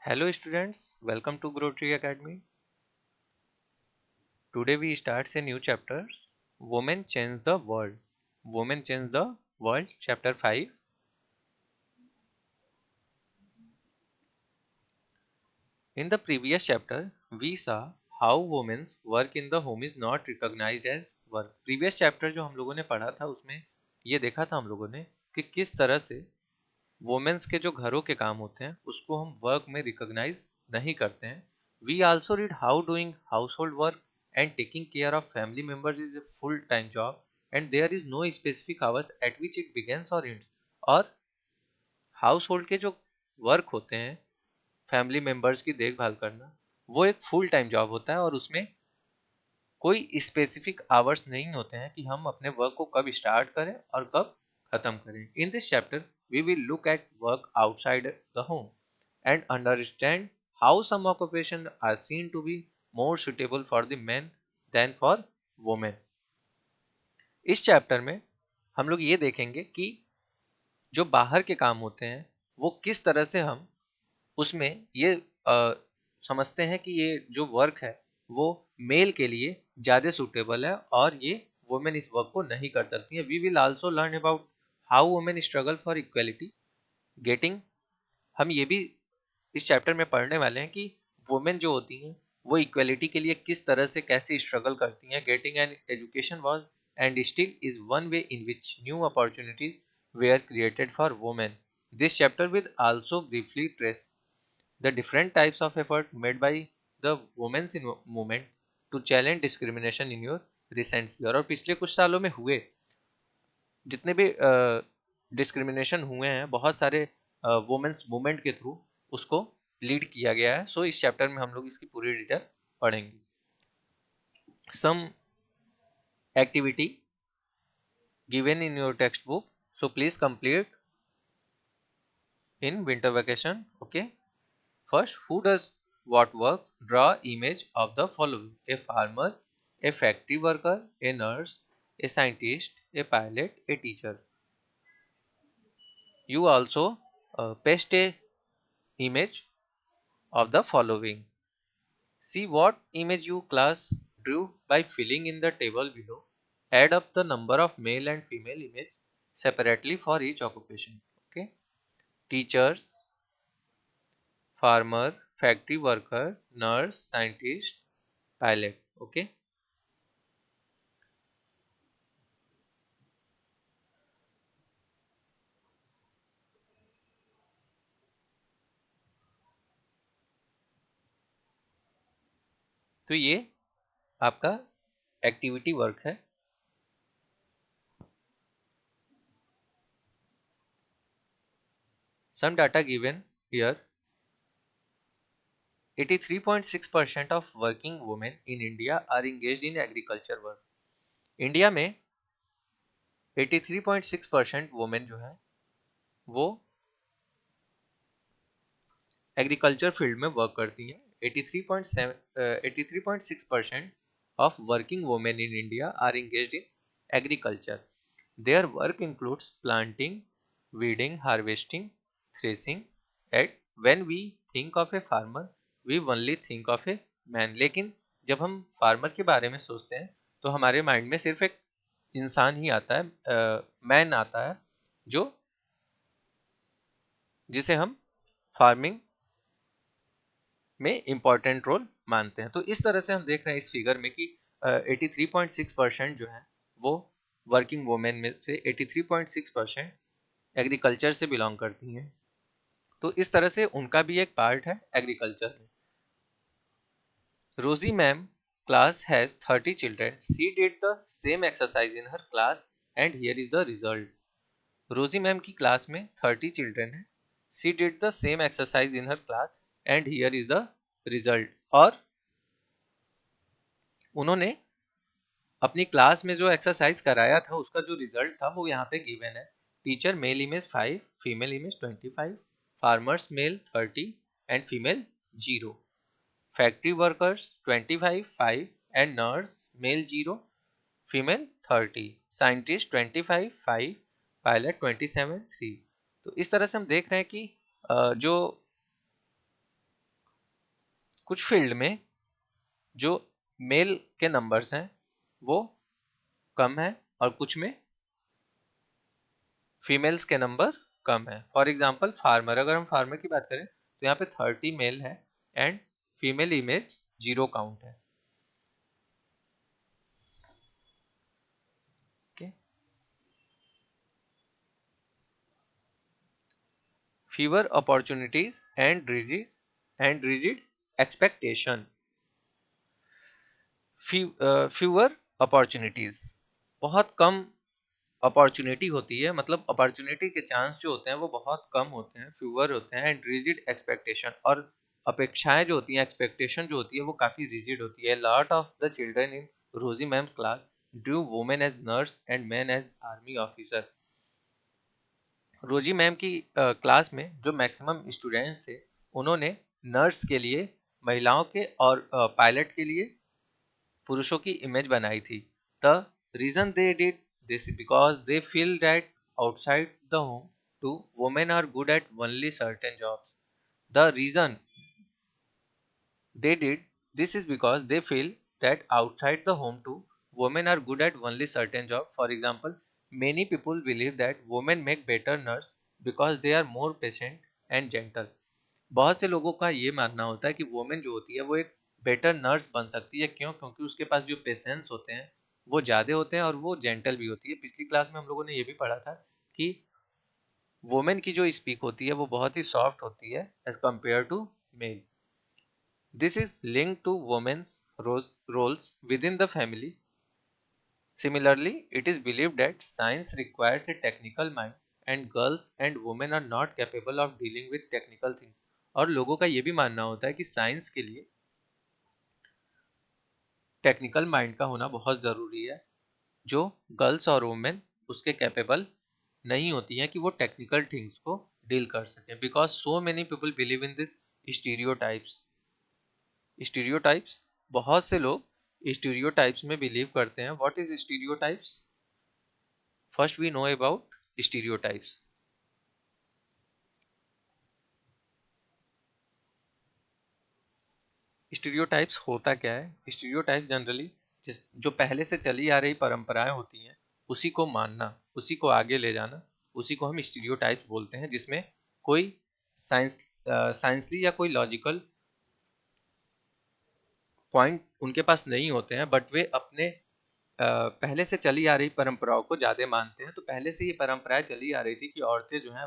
Hello students, welcome to Grow Tree Academy. Today we start a new chapter, Women Change the World. Women Change the World, chapter 5. In the previous chapter, we saw how women's work in the home is not recognized as work. Previous chapter जो हम लोगों ने पढ़ा था उसमें ये देखा था हम लोगों ने कि किस तरह से वुमेन्स के जो घरों के काम होते हैं उसको हम वर्क में रिकॉग्नाइज नहीं करते हैं. We also read how doing household work and taking care of family members is a full time job and there is no specific hours at which it begins or ends. और household के जो work होते हैं family members की देखभाल करना वो एक फुल टाइम जॉब होता है और उसमें कोई स्पेसिफिक आवर्स नहीं होते हैं कि हम अपने वर्क को कब स्टार्ट करें और कब खत्म करें. In this chapter we will look at work outside the home and understand how some occupations are seen to be more suitable for the men than for women. इस चैप्टर में हम लोग ये देखेंगे कि जो बाहर के काम होते हैं वो किस तरह से हम उसमें ये समझते हैं कि ये जो वर्क है वो मेल के लिए ज़्यादा सूटेबल है और ये वुमेन इस वर्क को नहीं कर सकती हैं. We will also learn about how women struggle for equality getting. हम ये भी इस चैप्टर में पढ़ने वाले हैं कि वुमेन जो होती हैं वो इक्वलिटी के लिए किस तरह से कैसे स्ट्रगल करती हैं. Getting an education was and still is one way in which new opportunities were created for women. This chapter with also briefly trace the different types of effort made by the women's in movement to challenge discrimination in your recent year. और पिछले कुछ सालों में हुए जितने भी discrimination हुए हैं बहुत सारे वुमेन्स मूवमेंट के थ्रू उसको लीड किया गया है. सो इस चैप्टर में हम लोग इसकी पूरी डिटेल पढ़ेंगे. Some activity given in your text book, so please complete in winter vacation. Okay. First, who does what work? Draw image of the following: a farmer, a factory worker, a nurse, a scientist, a pilot, a teacher. You also paste a image of the following. See what image you class drew by filling in the table below. Add up the number of male and female images separately for each occupation. Okay. Teachers, farmer, factory worker, nurse, scientist, pilot. Okay. तो ये आपका activity work है. Some data given here: 83.6% of working women in India are engaged in agriculture work. India में 83.6% women जो है वो agriculture field में work करती हैं. 83.6% of working women in India are engaged in agriculture. Their work includes planting, weeding, harvesting, threshing. At when we think of a farmer, we only think of a man. लेकिन जब हम farmer के बारे में सोचते हैं तो हमारे माइंड में सिर्फ एक इंसान ही आता है, मैन आता है, जो जिसे हम फार्मिंग में इम्पॉर्टेंट रोल मानते हैं. तो इस तरह से हम देख रहे हैं इस फिगर में कि 83.6% जो है वो वर्किंग वुमेन में से 83.6% एग्रीकल्चर से बिलोंग करती हैं. तो इस तरह से उनका भी एक पार्ट है एग्रीकल्चर में. रोजी ma'am class has 30 children. She did the same exercise in her class and here is the result. रोजी मैम की क्लास में 30 चिल्ड्रन है. She did the same exercise in her class and here is the result. और उन्होंने अपनी class में जो exercise कराया था उसका जो रिजल्ट था वो यहाँ पे गिवन है. Teacher male image 5, female image 25, farmers male 30 and female 0, factory workers 25 5 and nurse male 0, female 30, scientist 25 5, pilot 27 3. तो इस तरह से हम देख रहे हैं कि जो कुछ फील्ड में जो मेल के नंबर्स हैं वो कम है और कुछ में फीमेल्स के नंबर कम है। फॉर एग्जाम्पल फार्मर, अगर हम फार्मर की बात करें तो यहाँ पे 30 मेल है एंड फीमेल इमेज 0 काउंट है। okay? Fewer opportunities and rigid expectation. Fewer opportunities, बहुत कम अपॉर्चुनिटी होती है, मतलब अपॉर्चुनिटी के चांस जो होते हैं वो बहुत कम होते हैं, फ्यूअर होते हैं। एंड रिजिड एक्सपेक्टेशन, और अपेक्षाएं जो होती हैं, एक्सपेक्टेशन जो होती है वो काफ़ी रिजिड होती है। Lot of the children in Rosie ma'am class drew women as nurse and man as army officer. Rosie ma'am की क्लास में जो मैक्सिमम स्टूडेंट्स थे उन्होंने नर्स के लिए महिलाओं के और पायलट के लिए पुरुषों की इमेज बनाई थी। The reason they did this because they feel that outside the home to women are good at only certain jobs. The reason they did this is because they feel that outside the home too women are good at only certain job. For example, many people believe that women make better nurse because they are more patient and gentle. बहुत से लोगों का ये मानना होता है कि women जो होती है वो एक बेटर नर्स बन सकती है। क्यों? क्योंकि उसके पास जो पेशेंस होते हैं वो ज़्यादा होते हैं और वो जेंटल भी होती है। पिछली क्लास में हम लोगों ने ये भी पढ़ा था कि वुमेन की जो स्पीक होती है वो बहुत ही सॉफ्ट होती है as compare to male. This is linked to women's roles within the family. Similarly, it is believed that science requires a technical mind and girls and women are not capable of dealing with technical things. और लोगों का ये भी मानना होता है कि science के लिए टेक्निकल माइंड का होना बहुत ज़रूरी है, जो गर्ल्स और वुमेन उसके कैपेबल नहीं होती हैं कि वो टेक्निकल थिंग्स को डील कर सकें। Because so many people believe in this stereotypes. Stereotypes, बहुत से लोग स्टीरियोटाइप्स में बिलीव करते हैं। What is stereotypes? First we know about stereotypes. Stereotypes होता क्या है? स्टीरियोटाइप जनरली जिस जो पहले से चली आ रही परंपराएं होती हैं उसी को मानना, उसी को आगे ले जाना, उसी को हम स्टीरियोटाइप्स बोलते हैं, जिसमें कोई साइंसली या कोई लॉजिकल पॉइंट उनके पास नहीं होते हैं, बट वे अपने पहले से चली आ रही परंपराओं को ज़्यादा मानते हैं। तो पहले से ये परंपराएं चली आ रही थी कि औरतें जो हैं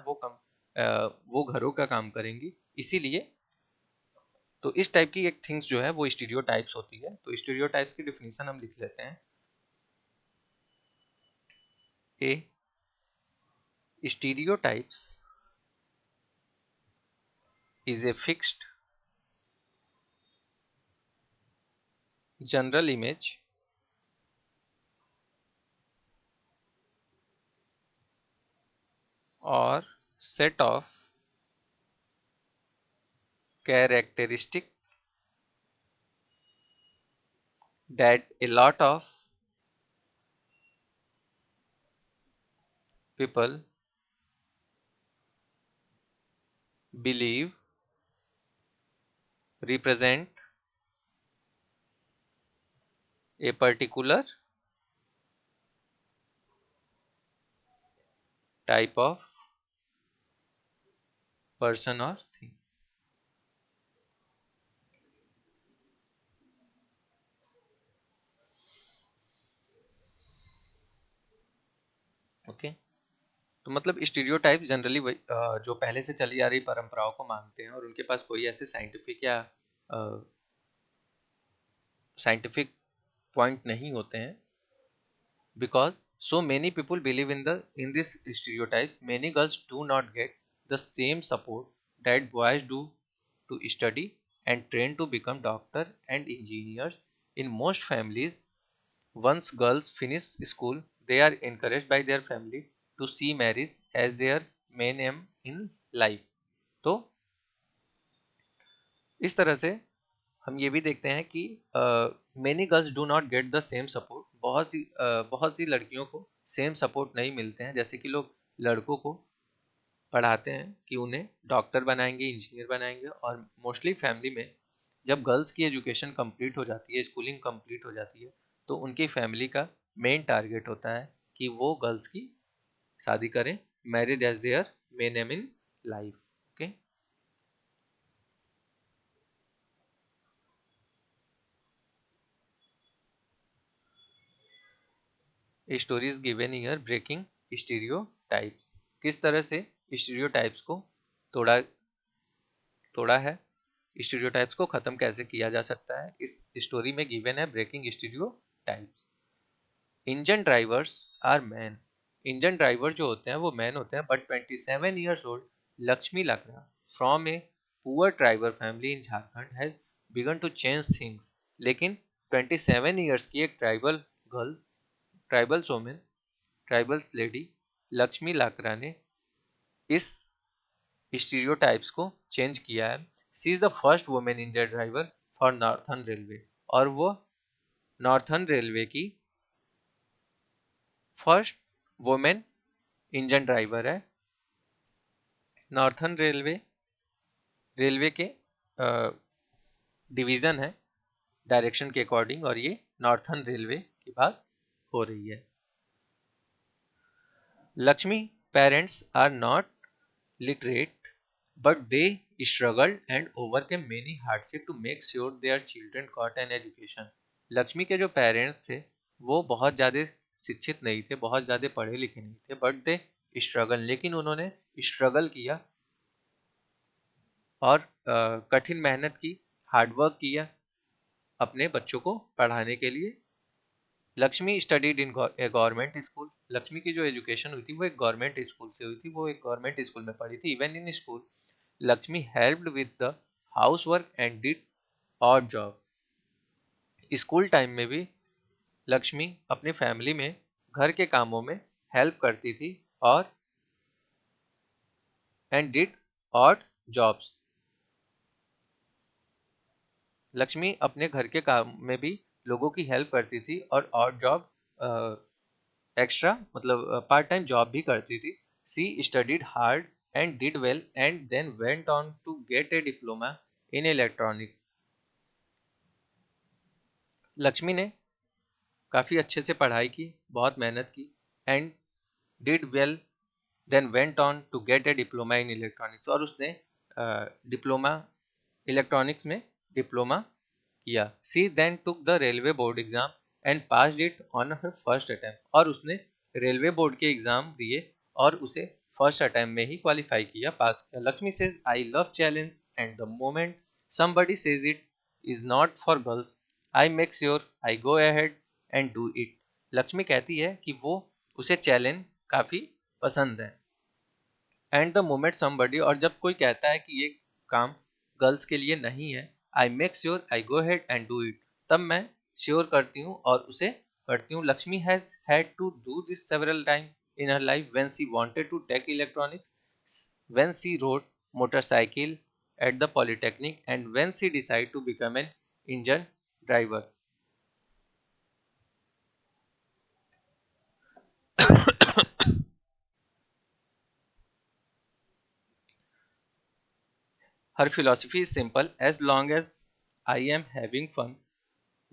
वो घरों का काम करेंगी, इसीलिए तो इस टाइप की एक थिंग्स जो है वो स्टीरियोटाइप्स होती है। तो स्टीरियोटाइप्स की डिफिनीशन हम लिख लेते हैं। A stereotypes is a fixed general image or set of characteristic that a lot of people believe represent a particular type of person or thing. Okay तो मतलब स्टीरियोटाइप जनरली जो पहले से चली आ रही परंपराओं को मानते हैं और उनके पास कोई ऐसे साइंटिफिक या साइंटिफिक पॉइंट नहीं होते हैं। Because so many people believe in this stereotype, many girls do not get the same support that boys do to study and train to become doctor and engineers. In most families, once girls finish school, they are encouraged by their family to see marriage as their main aim in life. तो इस तरह से हम ये भी देखते हैं कि many girls do not get the same support. बहुत सी लड़कियों को सेम सपोर्ट नहीं मिलते हैं, जैसे कि लोग लड़कों को पढ़ाते हैं कि उन्हें डॉक्टर बनाएंगे, इंजीनियर बनाएंगे, और मोस्टली फैमिली में जब गर्ल्स की एजुकेशन कंप्लीट हो जाती है, स्कूलिंग कंप्लीट हो जाती है, तो उनकी फैमिली का मेन टारगेट होता है कि वो गर्ल्स की शादी करें, marriage as their main aim in life. Okay, stories given here breaking stereotypes. किस तरह से स्टीरियोटाइप्स को तोड़ा तोड़ा है, स्टीरियोटाइप्स को खत्म कैसे किया जा सकता है, इस स्टोरी में गिवन है breaking stereotypes. Engine drivers are man. Engine driver जो होते हैं वो मैन होते हैं, but 27 years old Lakshmi Lakra from a poor tribal family in Jharkhand has begun to change things. लेकिन 27 ईयर्स की एक tribal girl, tribal women, tribals lady Lakshmi Lakra ने इस स्टीरियोटाइप्स को चेंज किया है। She is the first women Indian driver for northern railway, और वो नॉर्थर्न रेलवे की फर्स्ट वुमेन इंजन ड्राइवर है। नॉर्थर्न रेलवे रेलवे के डिवीजन है डायरेक्शन के अकॉर्डिंग, और ये नॉर्थर्न रेलवे की बात हो रही है। Lakshmi parents are not literate, but they struggled and overcame many hardship to make sure their children got an education. Lakshmi के जो पेरेंट्स थे वो बहुत ज़्यादा शिक्षित नहीं थे, बहुत ज़्यादा पढ़े लिखे नहीं थे, बट दे स्ट्रगल, लेकिन उन्होंने स्ट्रगल किया और कठिन मेहनत की, हार्डवर्क किया अपने बच्चों को पढ़ाने के लिए। Lakshmi studied in A government school. Lakshmi की जो एजुकेशन हुई थी वो एक गवर्नमेंट स्कूल से हुई थी, वो एक गवर्नमेंट स्कूल में पढ़ी थी। Even in school Lakshmi helped with the house work and did odd job. School time में भी लक्ष्मी अपनी फैमिली में घर के कामों में हेल्प करती थी और and did odd jobs. Lakshmi अपने घर के काम में भी लोगों की हेल्प करती थी और ऑड जॉब, एक्स्ट्रा मतलब पार्ट टाइम जॉब भी करती थी। She studied hard and did well and then went on to get a diploma in electronic. Lakshmi ने काफ़ी अच्छे से पढ़ाई की, बहुत मेहनत की, and did well then went on to get a diploma in electronics, और उसने डिप्लोमा इलेक्ट्रॉनिक्स में डिप्लोमा किया। She then took the railway board exam and passed it on her first attempt, और उसने रेलवे बोर्ड के exam दिए और उसे फर्स्ट अटेम्प्ट में ही क्वालिफाई किया, पास किया। Lakshmi says I love challenge and the moment somebody says it is not for girls, I make sure I go ahead and do it। Lakshmi कहती है कि वो उसे चैलेंज काफ़ी पसंद है। एंड द मोमेंट समबडी, और जब कोई कहता है कि ये काम गर्ल्स के लिए नहीं है, I make sure I go head and do it, तब मैं श्योर करती हूँ और उसे करती हूँ। Lakshmi has had to do this several time in her life when she wanted to take electronics, when she rode motorcycle at the polytechnic, and when she decided to become an engine driver। Her philosophy is simple: as long as I am having fun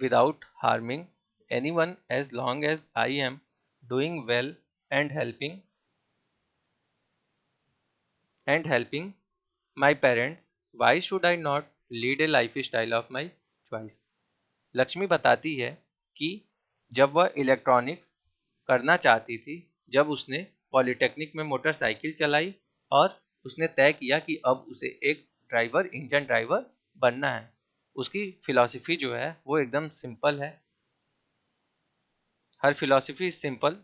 without harming anyone, as long as I am doing well and helping my parents, why should I not lead a lifestyle of my choice। Lakshmi बताती है कि जब वह electronics करना चाहती थी, जब उसने पॉलिटेक्निक में मोटरसाइकिल चलाई और उसने तय किया कि अब उसे एक ड्राइवर, इंजन ड्राइवर बनना है, उसकी फिलॉसफी जो है वो एकदम सिंपल है। Her philosophy is simple: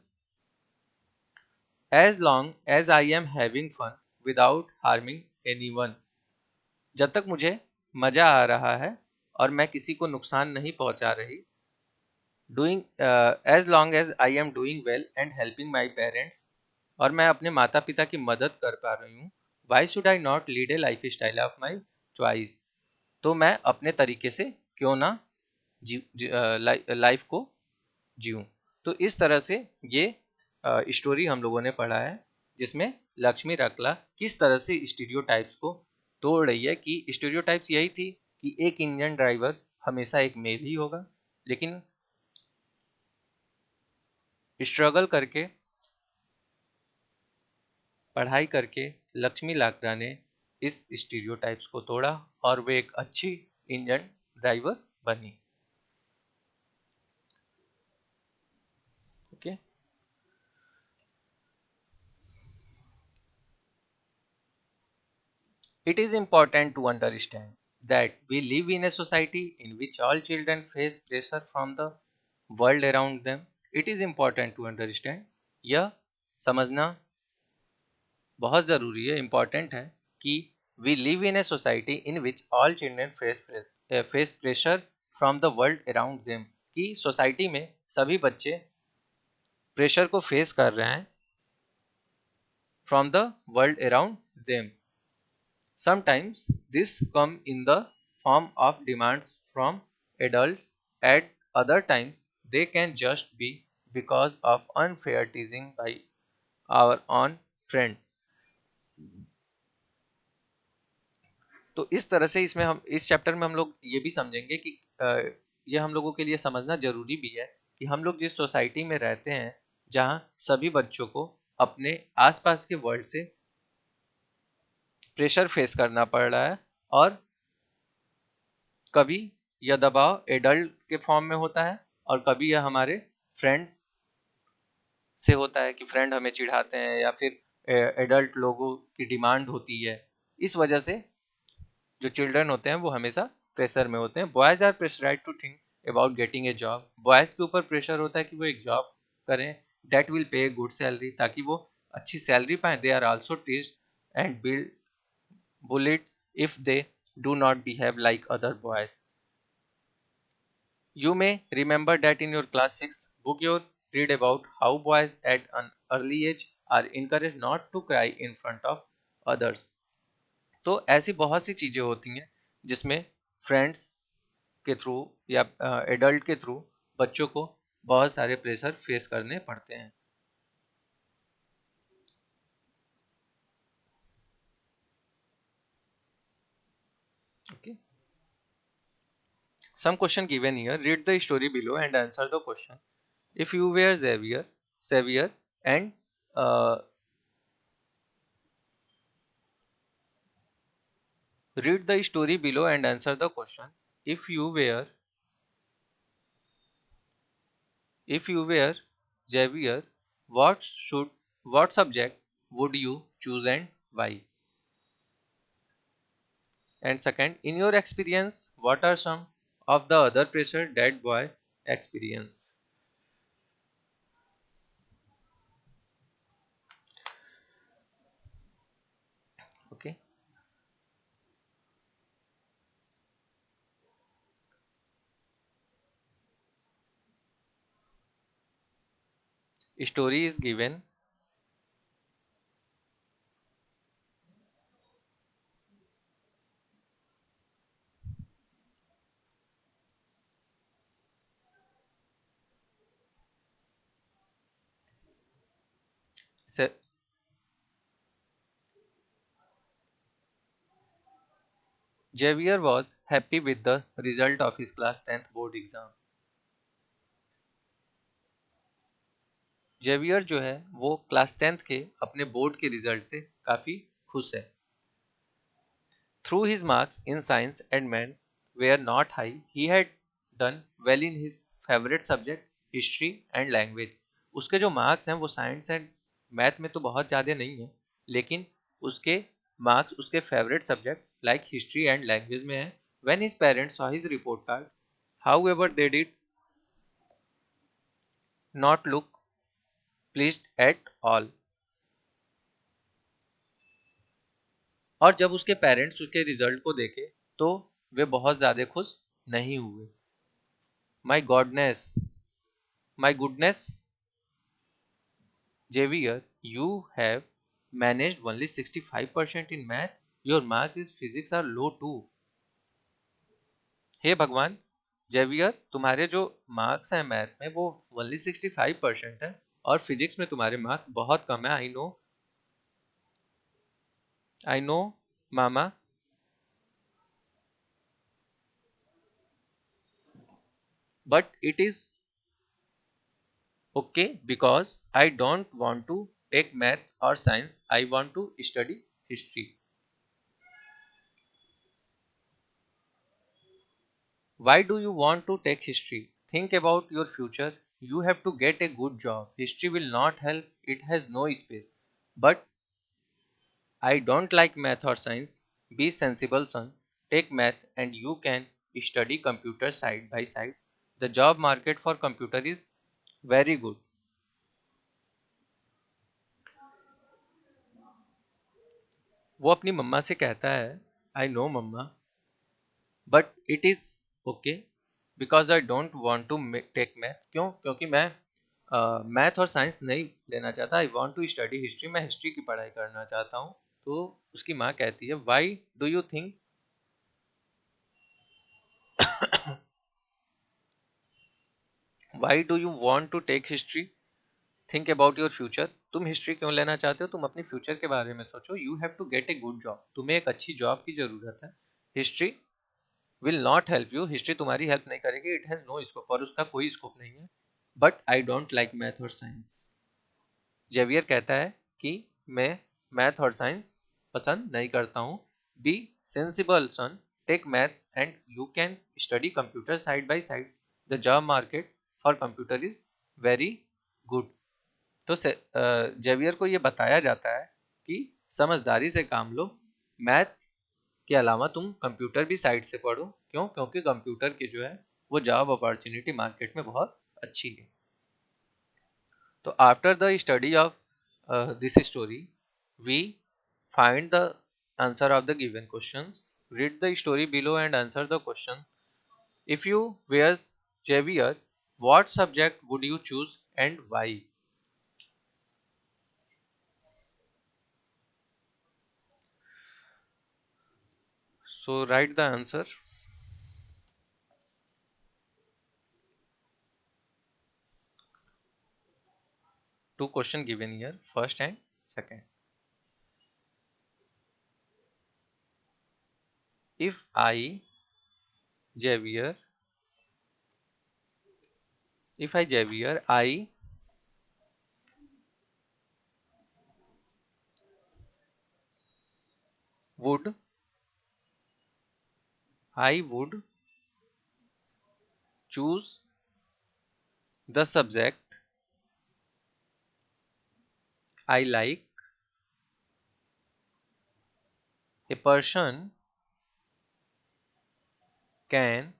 as long as I am having fun without harming anyone. जब तक मुझे मज़ा आ रहा है और मैं किसी को नुकसान नहीं पहुंचा रही, doing as long as I am doing well and helping my parents, और मैं अपने माता पिता की मदद कर पा रही हूँ, why should I not lead A life style of my choice, तो मैं अपने तरीके से क्यों ना लाइफ को जीऊँ। तो इस तरह से ये स्टोरी हम लोगों ने पढ़ा है, जिसमें लक्ष्मी रकला किस तरह से स्टीरियोटाइप्स को तोड़ रही है। कि स्टीरियोटाइप्स यही थी कि एक इंजन ड्राइवर हमेशा एक मेल ही होगा, लेकिन स्ट्रगल करके, पढ़ाई करके लक्ष्मी लाकड़ा ने इस स्टीरियोटाइप्स को तोड़ा और वे एक अच्छी इंजन ड्राइवर बनी। Okay, it is important to understand that we live in a society in which all children face pressure from the world around them. It is important to understand, यह समझना बहुत ज़रूरी है, इम्पॉर्टेंट है कि we live in a society in which all children face pressure from the world around them, कि society में सभी बच्चे प्रेशर को फेस कर रहे हैं from the world around them. Sometimes this come in the form of demands from adults. At other times they can just be because of unfair teasing by our own friend. तो इस तरह से इसमें हम इस चैप्टर में हम लोग ये भी समझेंगे कि ये हम लोगों के लिए समझना जरूरी भी है कि हम लोग जिस सोसाइटी में रहते हैं जहाँ सभी बच्चों को अपने आसपास के वर्ल्ड से प्रेशर फेस करना पड़ रहा है, और कभी यह दबाव एडल्ट के फॉर्म में होता है और कभी यह हमारे फ्रेंड से होता है कि फ्रेंड हमें चिढ़ाते हैं या फिर एडल्ट लोगों की डिमांड होती है। इस वजह से जो चिल्ड्रन होते हैं वो हमेशा प्रेशर में होते हैं। Boys are pressurised to think about getting a job. Boys के ऊपर प्रेशर होता है कि वो एक जॉब करें that will pay good salary, ताकि वो अच्छी सैलरी पाएं। They are also teased and build bullet if they do not behave like other boys. You may remember that in your class 6 book you read about how boys at an early age are encouraged not to cry in front of others. तो ऐसी बहुत सी चीज़ें होती हैं जिसमें friends के through या adult के थ्रू बच्चों को बहुत सारे प्रेशर फेस करने पड़ते हैं। Okay. Some question given here. Read the story below and answer the question. If you were Xavier, and read the story below and answer the question. If you were If you were Xavier, what subject would you choose and why? And second, in your experience, what are some of the other pressure that boy experience? Okay. Story is given. Sa- Xavier was happy with the result of his class 10th board exam. Xavier जो है वो class 10th के अपने board के result से काफ़ी खुश है। Through his marks in science and math were not high, he had done well in his favorite subject history and language. उसके जो मार्क्स हैं वो साइंस एंड मैथ में तो बहुत ज़्यादा नहीं है, लेकिन उसके मार्क्स उसके favourite subject like history and language में है। When his parents saw his report card, however, they did not look pleased at all. और जब उसके पेरेंट्स उसके रिजल्ट को देखे तो वे बहुत ज़्यादा खुश नहीं हुए। माई goodness My goodness, Javier, you have managed only 65% in math. Your mark is physics are low too. हे भगवान, जेवियर तुम्हारे जो मार्क्स हैं मैथ में वो ओनली 65% है और फिजिक्स में तुम्हारे मार्क्स बहुत कम है। I no mama, but it is okay because I don't want to take maths or science. I want to study history. Why do you want to take history? Think about your future. You have to get a good job. History will not help, it has no space. But I don't like math or science. Be sensible, son. Take math and you can study computer side by side. The job market for computer is very good. वो अपनी मम्मा से कहता है I know mamma but it is okay because I don't want to take math क्यों क्योंकि मैं math और science नहीं लेना चाहता I want to study history मैं हिस्ट्री की पढ़ाई करना चाहता हूँ तो उसकी माँ कहती है why do you think why do you want to take history think about your future तुम हिस्ट्री क्यों लेना चाहते हो तुम अपनी फ्यूचर के बारे में सोचो you have to get a good job तुम्हें एक अच्छी जॉब की ज़रूरत है history will not help you history तुम्हारी हेल्प नहीं करेगी इट हैज़ नो स्कोप और उसका कोई स्कोप नहीं है but I don't like math और साइंस जेवियर कहता है कि मैं मैथ और साइंस पसंद नहीं करता हूँ be sensible son take maths and you can study computer side by side the job market for computer is very good तो जेवियर को ये बताया जाता है कि समझदारी से काम लो मैथ के अलावा तुम कंप्यूटर भी साइड से पढ़ो क्यों क्योंकि कंप्यूटर की जो है वो जॉब अपॉर्चुनिटी मार्केट में बहुत अच्छी है तो after the study of this story we find the answer of the given questions read the story below and answer the question if you were Xavier what subject would you choose and why so write the answer two question given here first and second if I Xavier if I Xavier would I would choose the subject I like a person can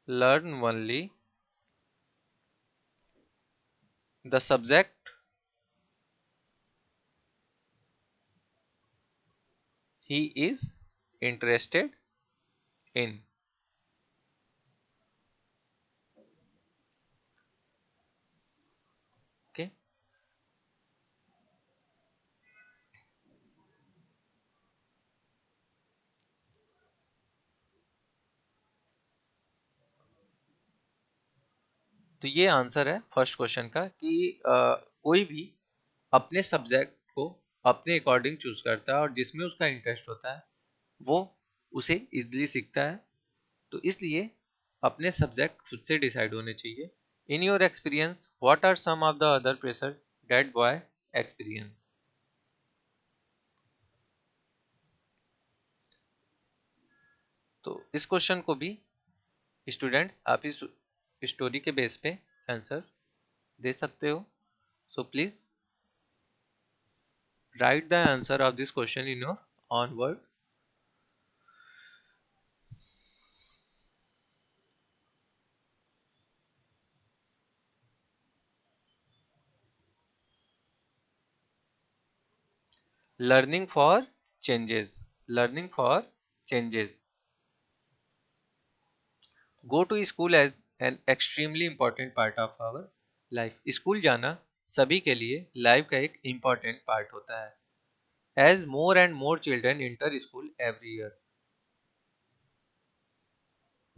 learn only the subject he is interested in okay तो ये answer है first question का कि कोई भी अपने subject को अपने अकॉर्डिंग चूज करता है और जिसमें उसका इंटरेस्ट होता है वो उसे इजीली सीखता है तो इसलिए अपने सब्जेक्ट खुद से डिसाइड होने चाहिए in your experience what are some of the other pressure that boy experience तो इस क्वेश्चन को भी स्टूडेंट्स आप इस स्टोरी के बेस पे आंसर दे सकते हो so please write the answer of this question in your own word learning for learning for changes go to school as an extremely important part of our life school जाना सभी के लिए life का एक important part होता है as more and more children enter school every year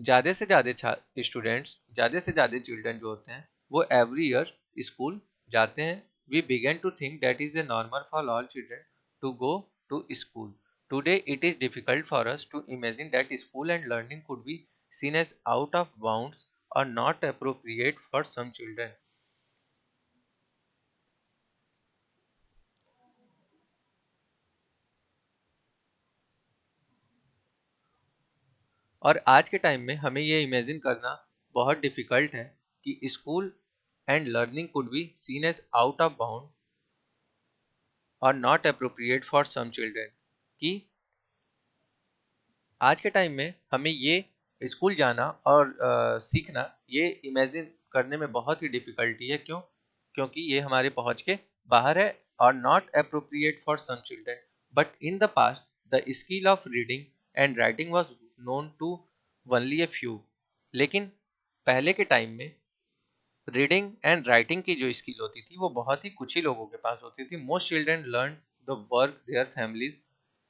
ज़्यादा से ज़्यादा स्टूडेंट्स ज़्यादा से ज़्यादा चिल्ड्रन जो होते हैं वो एवरी ईयर स्कूल जाते हैं we begin to think that is a normal for all children to go to school today it is difficult for us to imagine that school and learning could be seen as out of bounds or not appropriate for some children. और आज के time में हमें ये imagine करना बहुत difficult है कि school and learning could be seen as out of bound और not appropriate for some children, कि आज के टाइम में हमें ये स्कूल जाना और सीखना ये इमेजिन करने में बहुत ही डिफिकल्टी है। क्यों? क्योंकि ये हमारे पहुंच के बाहर है और not appropriate for some children. But in the past the skill of reading and writing was known to only a few. लेकिन पहले के टाइम में रीडिंग एंड राइटिंग की जो स्किल होती थी वो बहुत ही कुछ ही लोगों के पास होती थी। Most children learn the work their families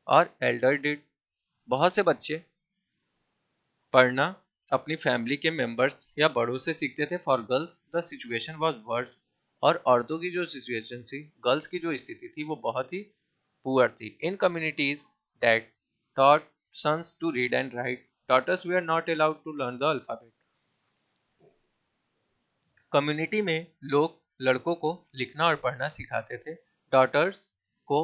और एल्डर डिड। बहुत से बच्चे पढ़ना अपनी फैमिली के मेंबर्स या बड़ों से सीखते थे। For girls the situation was worse. और औरतों की जो सिचुएशन थी, गर्ल्स की जो स्थिति थी वो बहुत ही पुअर थी। In communities that taught sons to read and write, daughters were not allowed to learn the alphabet. Community में लोग लड़कों को लिखना और पढ़ना सिखाते थे, डॉटर्स को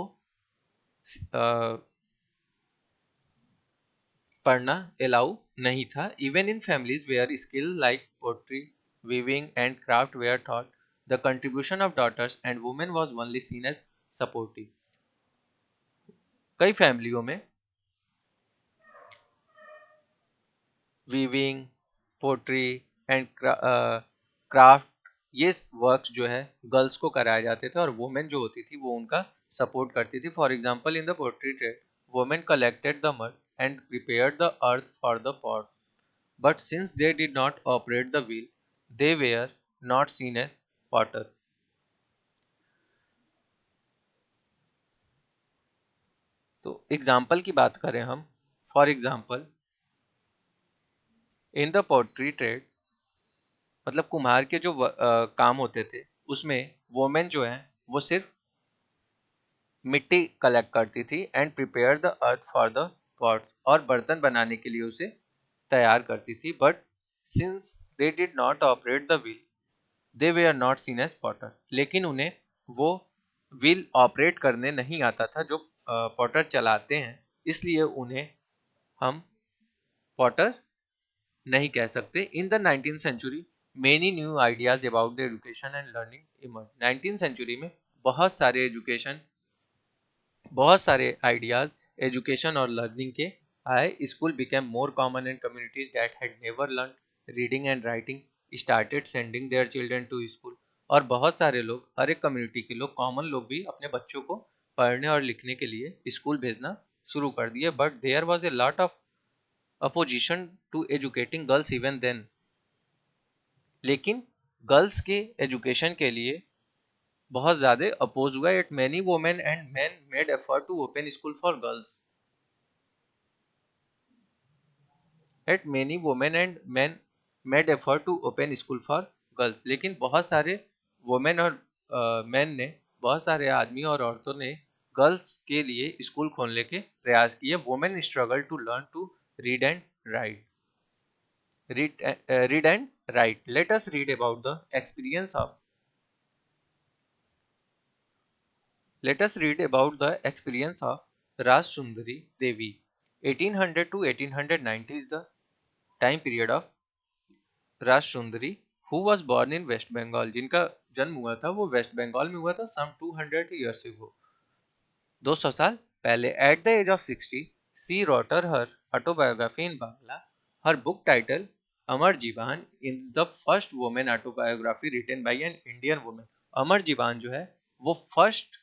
पढ़ना अलाउ नहीं था। Even in families where skill like pottery, weaving and craft were taught, the contribution of daughters and women was only seen as supportive. कई फैमिलियों में वीविंग, पोट्री एंड क्राफ्ट, ये वर्क्स जो है गर्ल्स को कराए जाते थे और वुमेन जो होती थी वो उनका सपोर्ट करती थी। For example in the pottery trade women collected the mud and prepared the earth for the pot, but since they did not operate the wheel, they were not seen as potter. तो example की बात करें हम, for example in the pottery trade, मतलब कुम्हार के जो काम होते थे उसमें वोमेन जो है वो सिर्फ मिट्टी कलेक्ट करती थी and prepare the earth for the pot, और बर्तन बनाने के लिए उसे तैयार करती थी। But since they did not operate the wheel they were are not seen as potter. लेकिन उन्हें वो व्हील ऑपरेट करने नहीं आता था जो पॉटर चलाते हैं, इसलिए उन्हें हम पॉटर नहीं कह सकते। In the 19th century many new ideas about the education and learning emerge. 19th century में बहुत सारे एजुकेशन, बहुत सारे आइडियाज एजुकेशन और लर्निंग के आए। School became more common and communities that had never learn reading and writing started sending their children to school. और बहुत सारे लोग, हर एक कम्युनिटी के लोग, कॉमन लोग भी अपने बच्चों को पढ़ने और लिखने के लिए स्कूल भेजना शुरू कर दिए। But there was a lot of opposition to educating girls even then. लेकिन गर्ल्स के एजुकेशन के लिए बहुत ज़्यादा अपोज हुआ। At many women and men made effort to open school for girls. At many women and men made effort to open school for girls. लेकिन बहुत सारे वुमेन और मेन ने, बहुत सारे आदमी और औरतों ने गर्ल्स के लिए स्कूल खोलने के प्रयास किए। Women struggle to learn to read and write. Read and write. Let us read about the experience of Let us read about the experience of Raj Sundari Devi. 1800 to 1890 is the time period of Raj Sundari, who was born in West Bengal. जिनका जन्म हुआ था वो waste Bengal में हुआ था, some 200 years ago, 200 साल पहले। At the age of 60, she wrote her autobiography in Bangla. Her book title Amar Jivan is the first woman autobiography written by an Indian woman. अमर जीवान जो है वो फर्स्ट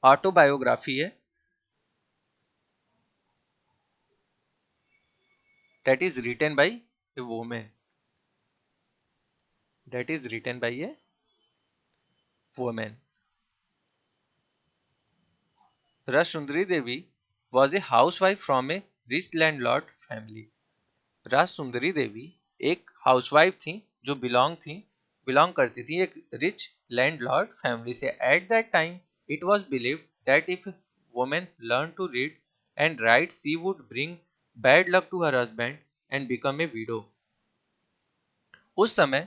ऑटोबायोग्राफी है that is written by a woman, that is written by a woman. Rajsundari Devi was a housewife from a rich landlord family. Rajsundari Devi एक housewife थी जो belong करती थी एक रिच लैंडलॉर्ड फैमिली से। At that time it was believed that if women learn to read and writes she would bring bad luck to her husband and become a widow. उस समय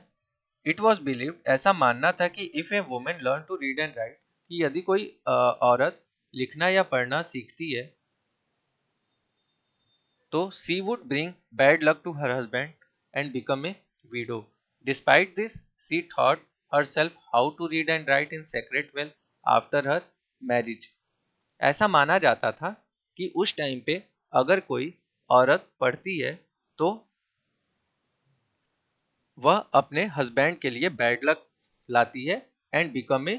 it was believe, ऐसा मानना था कि if a women learn to read and write, कि यदि कोई औरत लिखना या पढ़ना सीखती है तो she would bring bad luck to her husband and become a widow. Despite this she thought herself how to read and write in secret well after her marriage. ऐसा माना जाता था कि उस टाइम पे अगर कोई औरत पढ़ती है तो वह अपने हस्बैंड के लिए बैड लक लाती है एंड बिकम ए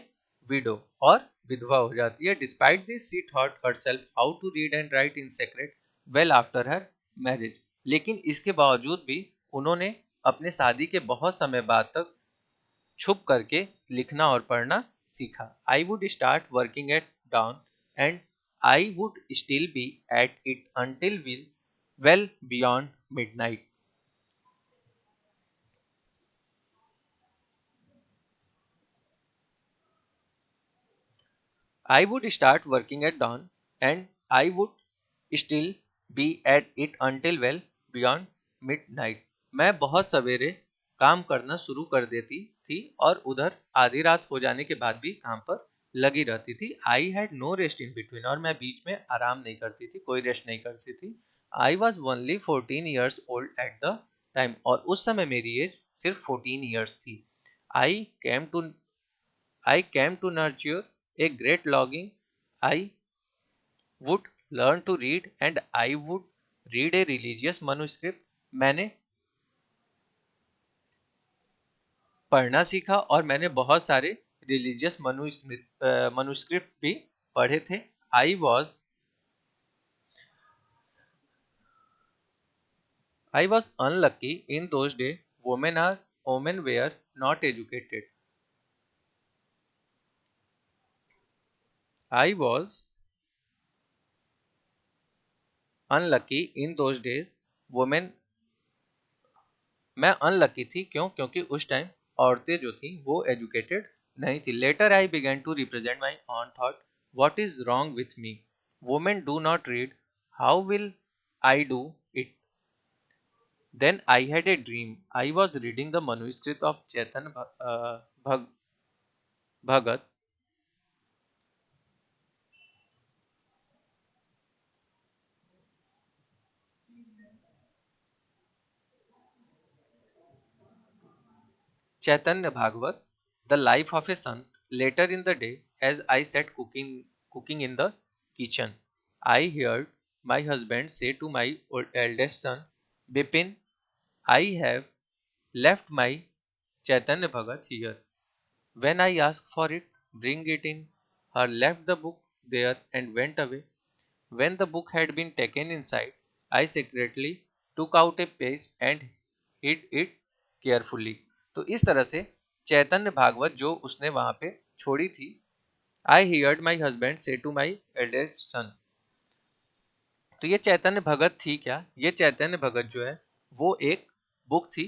विडो, और विधवा हो जाती है. Despite this she taught herself how to read and write in secret well after her marriage. लेकिन इसके बावजूद भी उन्होंने अपने शादी के बहुत समय बाद तक छुप करके लिखना और पढ़ना सीखा. I would start working at down and I would still be at it until will well beyond midnight. I would start working at dawn and I would still be at it until well beyond midnight. मैं बहुत सवेरे काम करना शुरू कर देती थी और उधर आधी रात हो जाने के बाद भी काम पर लगी रहती थी. I had no rest in between, और मैं बीच में आराम नहीं करती थी, कोई रेस्ट नहीं करती थी. I was only 14 years old at the time, और उस समय मेरी एज सिर्फ 14 years थी. I came to I came to nurture a great longing. I would learn to read and I would read a religious manuscript. मैंने पढ़ना सीखा और मैंने बहुत सारे रिलीजियस मनुस्क्रिप्ट भी पढ़े थे. I was I was unlucky in those days. Women were not educated. I was unlucky in those days. Women मैं अनलकी थी, क्यों? क्योंकि उस टाइम औरतें जो थी वो एजुकेटेड नहीं थी. Later I began to represent my own thought what is wrong with me. Women do not read, how will I do it. Then I had a dream. I was reading the manuscript of Chetan Bhagat. Chaitanya Bhagavat, the life of a son. Later in the day, as I sat cooking in the kitchen, I heard my husband say to my eldest son, Bipin, I have left my Chaitanya Bhagat here. When I asked for it, bring it in. Her left the book there and went away. When the book had been taken inside, I secretly took out a page and hid it carefully. तो इस तरह से चैतन्य भागवत जो उसने वहां पे छोड़ी थी, I heard my husband say to my eldest सन. तो ये चैतन्य भगत थी क्या? ये चैतन्य भगत जो है वो एक बुक थी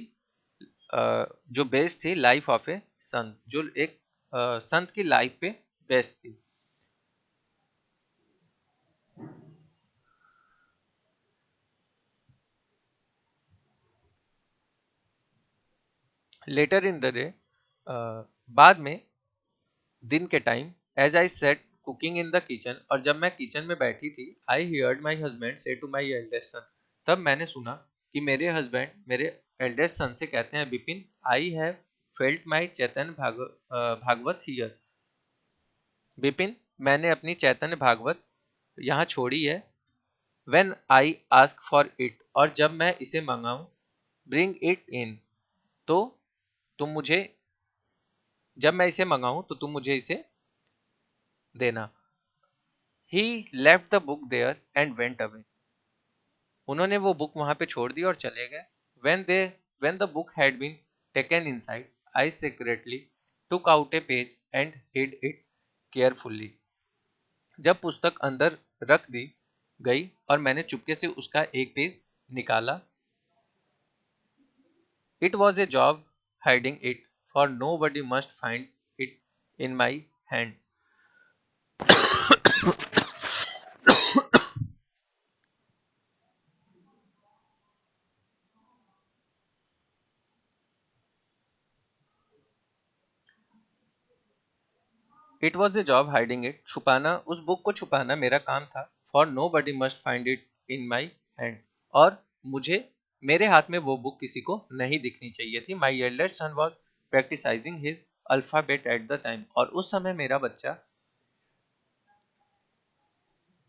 जो बेस्ड थी लाइफ ऑफ ए संत, जो एक संत की लाइफ पे बेस्ड थी. लेटर इन द डे, बाद में दिन के time, as I sat cooking in the kitchen, और जब मैं किचन में बैठी थी, I heard my husband say to my eldest son. तब मैंने सुना कि मेरे हस्बैंड मेरे एल्डेस्ट सन से कहते हैं, Bipin, I have felt my Chaitanya Bhagavat here. Bipin, मैंने अपनी चैतन्य भागवत यहाँ छोड़ी है. When I ask for it, और जब मैं इसे मंगाऊं, ब्रिंग इट इन, तो तुम मुझे, जब मैं इसे मंगाऊं तो तुम मुझे इसे देना. He left the book there and went away. उन्होंने वो बुक वहां पे छोड़ दी और चले गए. When they when the book had been taken inside, I secretly took out a page and hid it carefully. जब पुस्तक अंदर रख दी गई और मैंने चुपके से उसका एक पेज निकाला. It was a job hiding it, for nobody must find it in my hand. It was a job hiding it, छुपाना, उस बुक को छुपाना मेरा काम था। For nobody must find it in my hand, और मुझे, मेरे हाथ में वो बुक किसी को नहीं दिखनी चाहिए थी। My elder son was practising his alphabet at the time, और उस समय मेरा बच्चा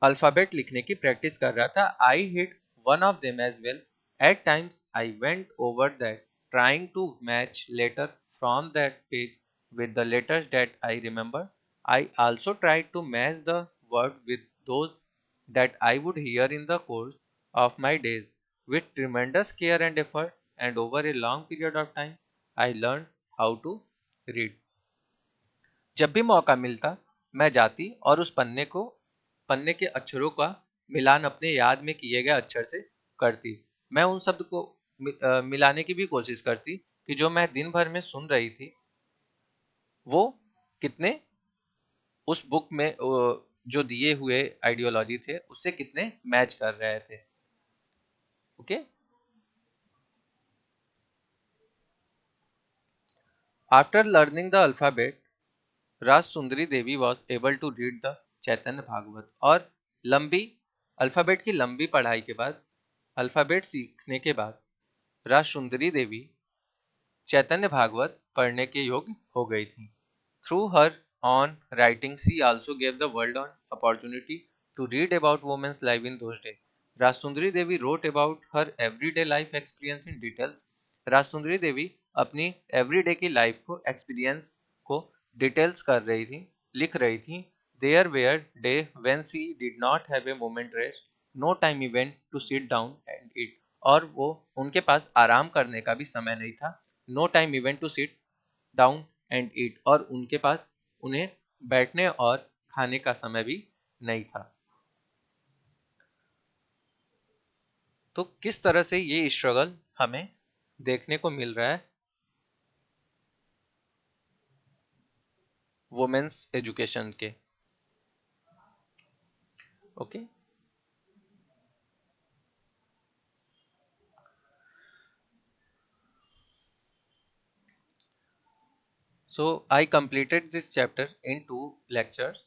अल्फाबेट लिखने की प्रैक्टिस कर रहा था। I hit one of them as well, at times I went over that trying to match letter from that page with the letters that I remember. I also tried to match the word with those that I would hear in the course of my days. With tremendous care and effort, and over a long period of time, I learned how to read. जब भी मौका मिलता, मैं जाती और उस पन्ने के अक्षरों का मिलान अपने याद में किए गए अक्षर से करती। मैं उन शब्द को मिलाने की भी कोशिश करती कि जो मैं दिन भर में सुन रही थी, वो कितने उस बुक में जो दिए हुए आइडियोलॉजी थे उससे कितने मैच कर रहे थे। Okay. After learning the alphabet, Raj Sundari Devi was able to read the Chaitanya Bhagavat, और लंबी अल्फाबेट की लंबी पढ़ाई के बाद, अल्फाबेट सीखने के बाद, राज सुंदरी देवी चैतन्य भागवत पढ़ने के योग्य हो गई थी। Through her own writing, she also gave the world an opportunity to read about women's life in those days. राजसुंदरी Devi wrote about her everyday life experience in details. राजसुंदरी देवी अपनी एवरीडे की लाइफ को, एक्सपीरियंस को details कर रही थी, लिख रही थी। There were days when she did not have a moment rest, no time even to sit down and eat. और वो, उनके पास आराम करने का भी समय नहीं था। No time even to sit down and eat, और उनके पास उन्हें बैठने और खाने का समय भी नहीं था। तो किस तरह से ये स्ट्रगल हमें देखने को मिल रहा है वुमेन्स एजुकेशन के। Okay. So I completed this chapter in 2 lectures.